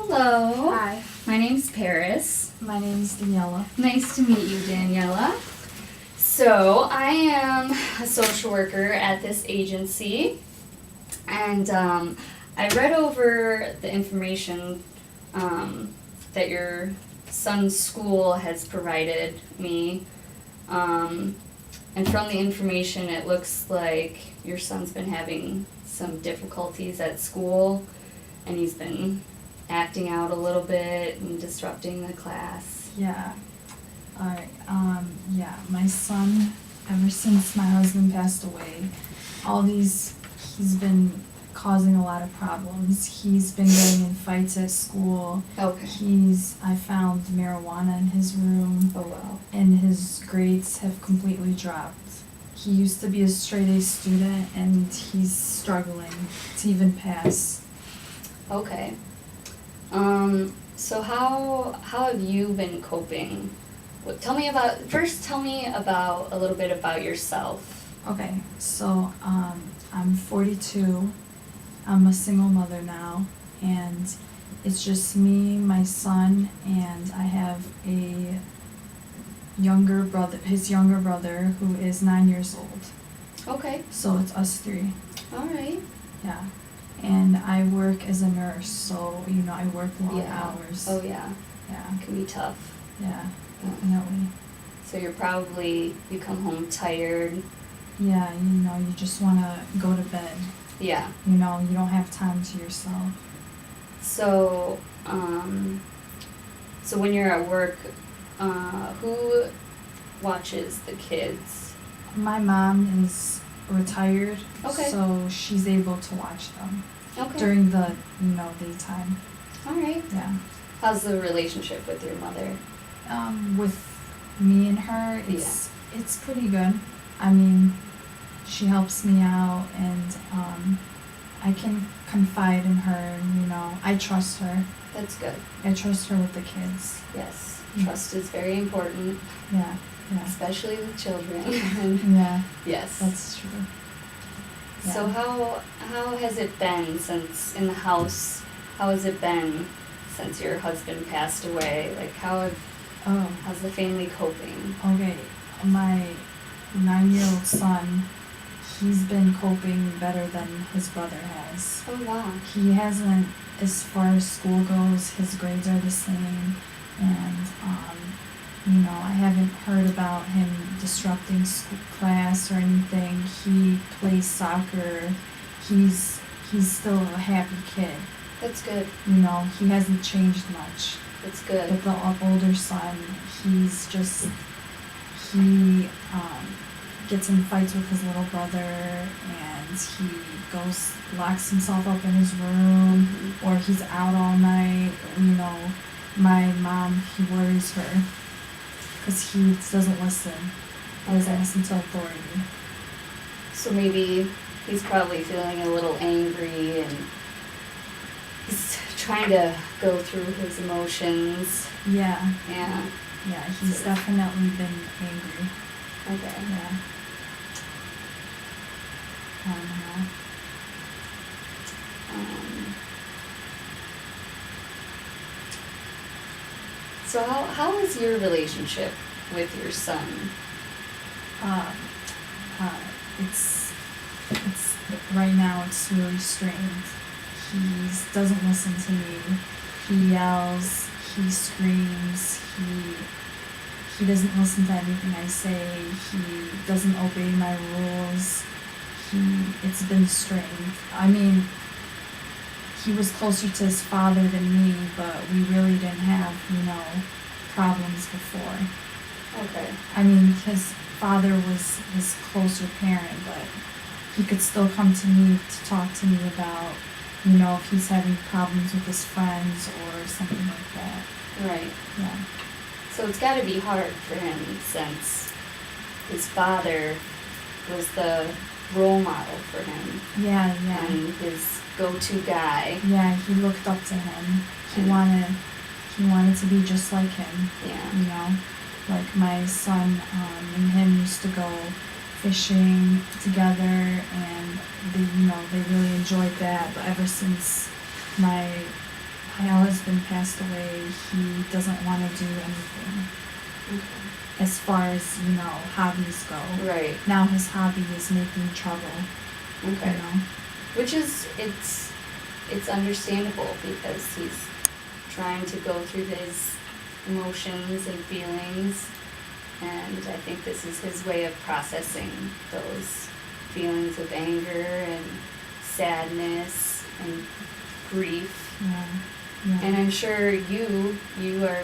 Hello. Hi. My name's Paris. My name's Daniela. Nice to meet you, Daniela. So, I am a social worker at this agency, and I read over the information that your son's school has provided me. And from the information, it looks like your son's been having some difficulties at school, and he's been acting out a little bit and disrupting the class. Yeah. Alright, my son, ever since my husband passed away, he's been causing a lot of problems. He's been getting in fights at school. Okay. I found marijuana in his room, Oh, wow. and his grades have completely dropped. He used to be a straight A student, and he's struggling to even pass. Okay. So how have you been coping? Tell me about a little bit about yourself. Okay, so I'm 42. I'm a single mother now, and it's just me, my son, and I have a his younger brother, who is 9 years old. Okay. So it's us three. All right. Yeah. And I work as a nurse, so I work long hours. Oh yeah. Yeah. It can be tough. Yeah, definitely. So you come home tired. Yeah, you just wanna go to bed. Yeah. You don't have time to yourself. So so when you're at work, who watches the kids? My mom is retired, Okay. so she's able to watch them Okay. during the daytime. All right. Yeah. How's the relationship with your mother? With me and her, it's pretty good. I mean, she helps me out, and I can confide in her. I trust her. That's good. I trust her with the kids. Yes. Mm. Trust is very important, Yeah. Yeah. especially with children. Yeah. Yes. That's true. So Yeah. how has it been since in the house? How has it been since your husband passed away? Like how's the family coping? Okay, my 9-year-old son, he's been coping better than his brother has. Oh wow. He hasn't, as far as school goes, his grades are the same, and I haven't heard about him disrupting school class or anything. He plays soccer. He's still a happy kid. That's good. He hasn't changed much. That's good. But the older son, he gets in fights with his little brother, and he locks himself up in his room, or he's out all night. My mom, he worries her because he doesn't listen. He doesn't listen to authority. So maybe he's probably feeling a little angry and he's trying to go through his emotions. Yeah. Yeah. Yeah, he's definitely been angry. Okay. Yeah. I don't know. So how is your relationship with your son? It's right now it's really strained. He doesn't listen to me. He yells, he screams, he doesn't listen to anything I say, he doesn't obey my rules. It's been strained. I mean, he was closer to his father than me, but we really didn't have, problems before. Okay. I mean, his father was his closer parent, but he could still come to me to talk to me about, if he's having problems with his friends or something like that. Right. Yeah. So it's got to be hard for him since his father was the role model for him Yeah. and his go-to guy. Yeah, he looked up to him. He wanted to be just like him. Yeah. Like my son and him used to go fishing together, and they really enjoyed that. But ever since my husband passed away, he doesn't want to do anything Okay. as far as, hobbies go. Right. Now his hobby is making trouble, Okay. you know. Which is it's understandable because he's trying to go through his emotions and feelings, and I think this is his way of processing those feelings of anger and sadness and grief. Yeah. Yeah. And I'm sure you are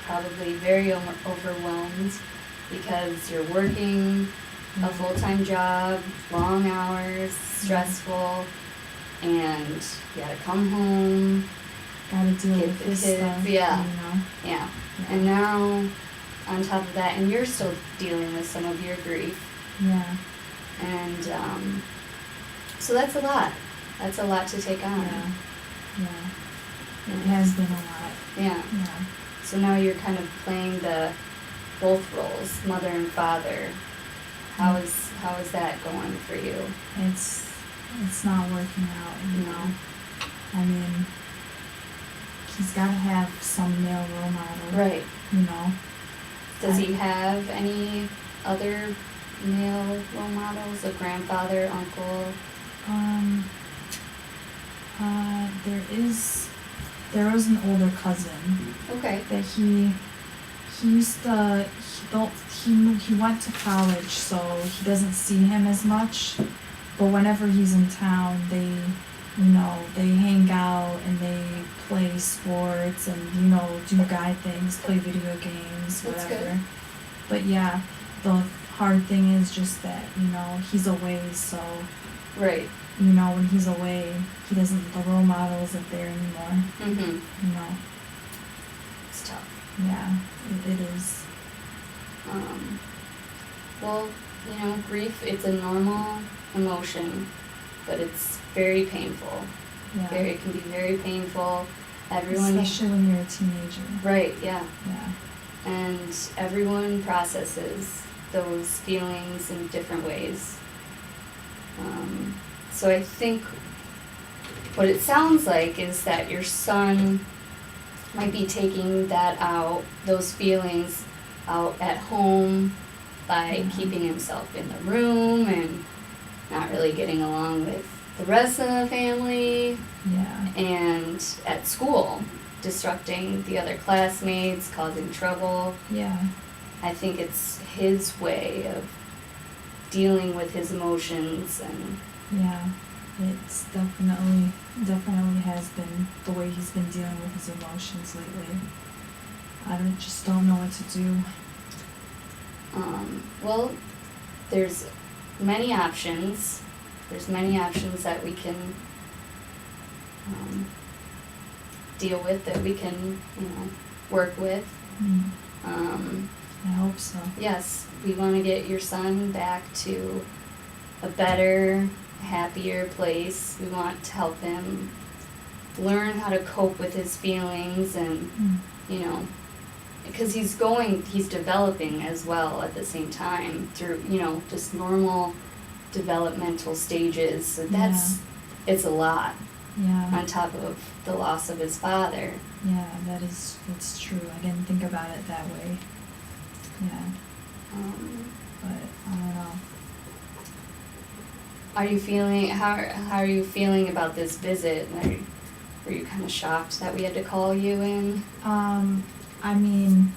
probably very overwhelmed because you're working a full-time job, long hours, stressful, and you gotta come home. Gotta deal Get with the his kids, stuff, yeah. you know. Yeah. Yeah. And now, on top of that, and you're still dealing with some of your grief, Yeah. and so that's a lot. That's a lot to take on. Yeah. Yeah. It has been a lot. Yeah. Yeah. So now you're kind of playing both roles, mother and father. How is that going for you? It's not working out, you know. I mean, he's got to have some male role model, Right. you know. Does he have any other male role models? A grandfather, uncle? There was an older cousin Okay. that he used to, he went to college, so he doesn't see him as much. But whenever he's in town, they hang out and they play sports and, do guy things, play video games, That's whatever. good. But yeah, the hard thing is just that, he's away, so, Right. when he's away, the role model isn't there anymore, Mm-hmm. It's tough. Yeah, it is. Well, grief, it's a normal emotion, but it's very painful. Yeah. It can be very painful. Everyone, especially when you're a teenager. right, yeah. Yeah. And everyone processes those feelings in different ways. So I think what it sounds like is that your son might be taking those feelings out at home by keeping himself in the room and not really getting along with the rest of the family, Yeah. and at school, disrupting the other classmates, causing trouble. Yeah. I think it's his way of dealing with his emotions, and Yeah. It's definitely has been the way he's been dealing with his emotions lately. I just don't know what to do. well, there's many options. There's many options that we can deal with, that we can, work with. I hope so. Yes, we want to get your son back to a better, happier place. We want to help him learn how to cope with his feelings, and, because he's developing as well at the same time through, just normal developmental stages. So it's a lot Yeah. on top of the loss of his father. Yeah, it's true. I didn't think about it that way. Yeah, but I don't know. How are you feeling about this visit? Were you kind of shocked that we had to call you in? I mean,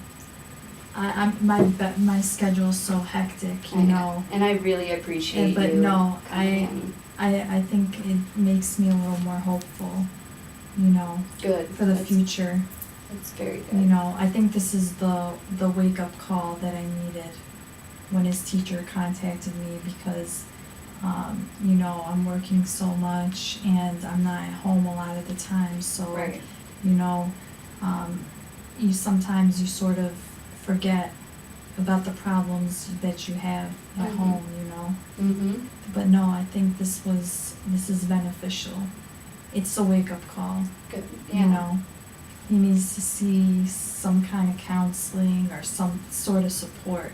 my schedule's so hectic, And I really appreciate but you no, coming I think it makes me a little more hopeful, in. Good. for the future. It's very good. I think this is the wake-up call that I needed when his teacher contacted me, because, I'm working so much and I'm not at home a lot of the time, so, Right. You sometimes you sort of forget about the problems that you have at Mhm. home, Mm-hmm. But no, I think this is beneficial. It's a wake-up call. Good. Yeah. He needs to see some kind of counseling or some sort of support.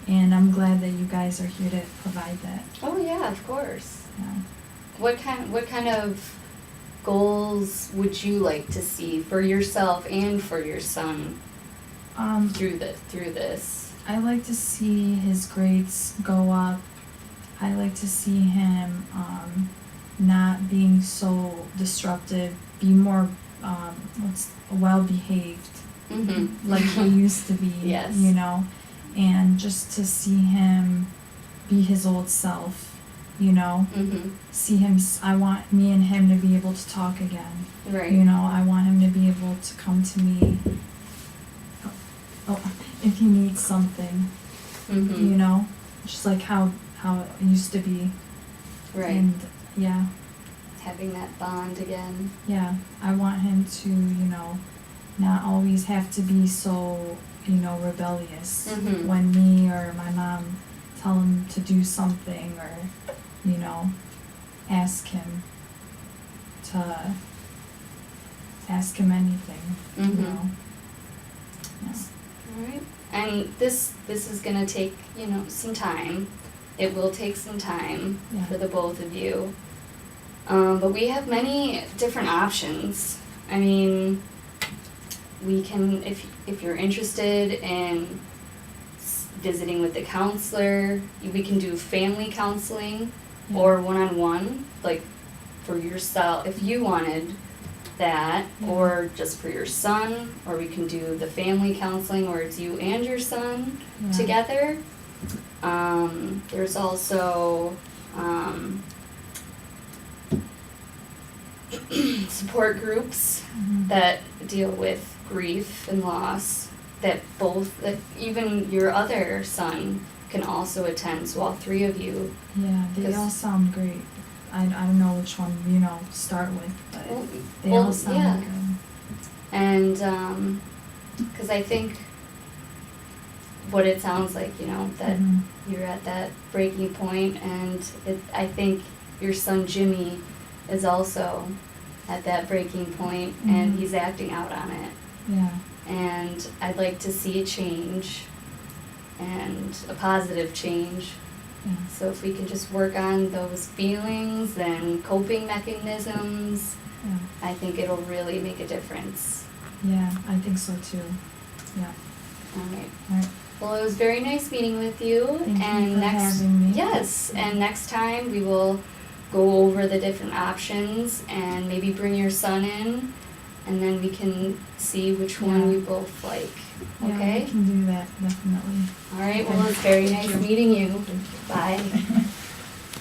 And I'm glad that you guys are here to provide that. Oh yeah, of course. Yeah. What kind of goals would you like to see for yourself and for your son through this? I like to see his grades go up. I like to see him not being so disruptive, be more well behaved, Mm-hmm. like he used to be. Yes. You know, and just to see him be his old self. You know, Mm-hmm. see him. I want me and him to be able to talk again. Right. You know, I want him to be able to come to me. Oh, if he needs something. Mm-hmm. You know, just like how it used to be. Right. And yeah, Having that bond again. yeah, I want him to, not always have to be so, rebellious Mhm. when me or my mom tell him to do something or, ask him anything, Mhm. you know. Yeah. Alright, and this is gonna take, some time. It will take some time Yeah. for the both of you. But we have many different options. I mean, we can, if you're interested in visiting with the counselor, we can do family counseling Yeah. or one-on-one, like for yourself, if you wanted that, Yeah. or just for your son, or we can do the family counseling where it's you and your son Yeah. together. There's also support groups Mhm. that deal with grief and loss, that even your other son can also attend, so all three of you. Yeah, they 'Cause- all sound great. I don't know which one, to start with, but they Well, all sound yeah. good. And, 'cause I think what it sounds like, that Mhm. you're at that breaking point, and I think your son Jimmy is also at that breaking point, and Mhm. he's acting out on it. Yeah, And I'd like to see a change, and a positive change. yeah, So if we can just work on those feelings and coping mechanisms, yeah, I think it'll really make a difference. yeah, I think so too. Yeah, Alright. alright, Well, it was very nice meeting with you. thank and you for next, having me. Yes, and next time we will go over the different options and maybe bring your son in, and then we can see which one Yeah. we both like. Yeah, Okay? we can do that, definitely. Alright, well, it's very nice meeting you. Bye.